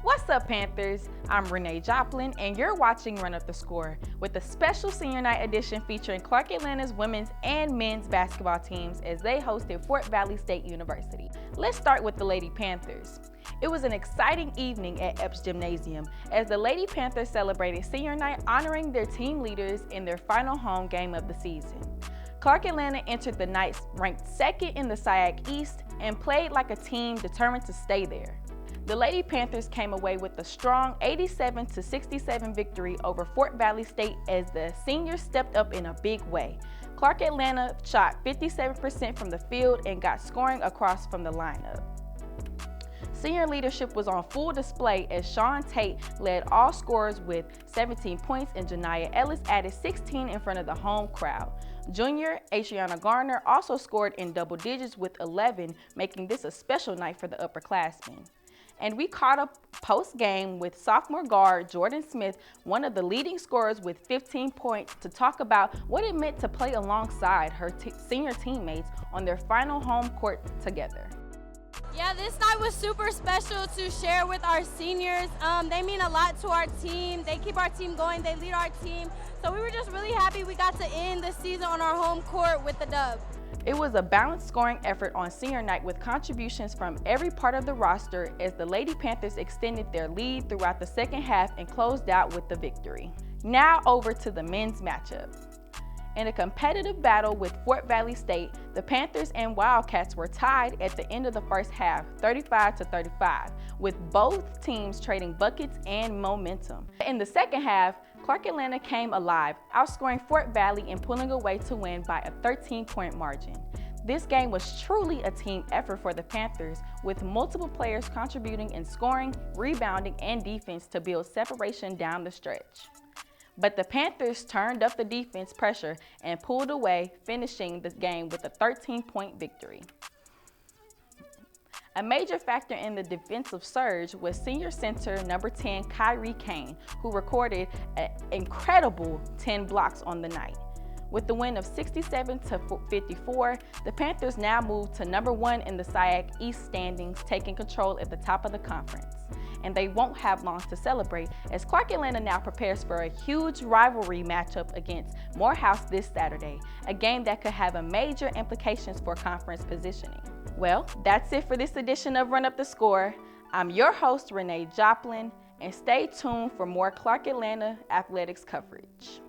What's up, Panthers? I'm Renee Joplin, and you're watching Run Up the Score with a special Senior Night edition featuring Clark Atlanta's women's and men's basketball teams as they hosted Fort Valley State University. Let's start with the Lady Panthers. It was an exciting evening at Epps Gymnasium as the Lady Panthers celebrated Senior Night, honoring their team leaders in their final home game of the season. Clark Atlanta entered the night ranked second in the SIAC East and played like a team determined to stay there. The Lady Panthers came away with a strong 87-67 victory over Fort Valley State as the seniors stepped up in a big way. Clark Atlanta shot 57% from the field and got scoring across from the lineup. Senior leadership was on full display as Sean Tate led all scorers with 17 points and Janiyah Ellis added 16 in front of the home crowd. Junior Adriana Garner also scored in double digits with 11, making this a special night for the upperclassmen. And we caught up post-game with sophomore guard Jordan Smith, one of the leading scorers with 15 points, to talk about what it meant to play alongside her senior teammates on their final home court together. Yeah, this night was super special to share with our seniors. They mean a lot to our team. They keep our team going. They lead our team. So we were just really happy we got to end the season on our home court with the dub. It was a balanced scoring effort on senior night with contributions from every part of the roster as the Lady Panthers extended their lead throughout the second half and closed out with the victory. Now over to the men's matchup. In a competitive battle with Fort Valley State, the Panthers and Wildcats were tied at the end of the first half, 35-35, with both teams trading buckets and momentum. In the second half, Clark Atlanta came alive, outscoring Fort Valley and pulling away to win by a 13-point margin. This game was truly a team effort for the Panthers, with multiple players contributing in scoring, rebounding, and defense to build separation down the stretch. But the Panthers turned up the defense pressure and pulled away, finishing the game with a 13-point victory. A major factor in the defensive surge was senior center number 10, Kyrie Kane, who recorded an incredible 10 blocks on the night. With the win of 67-54, the Panthers now move to number 1 in the SIAC East standings, taking control at the top of the conference. And they won't have long to celebrate as Clark Atlanta now prepares for a huge rivalry matchup against Morehouse this Saturday, a game that could have major implications for conference positioning. Well, that's it for this edition of Run Up the Score. I'm your host, Renee Joplin, and stay tuned for more Clark Atlanta athletics coverage.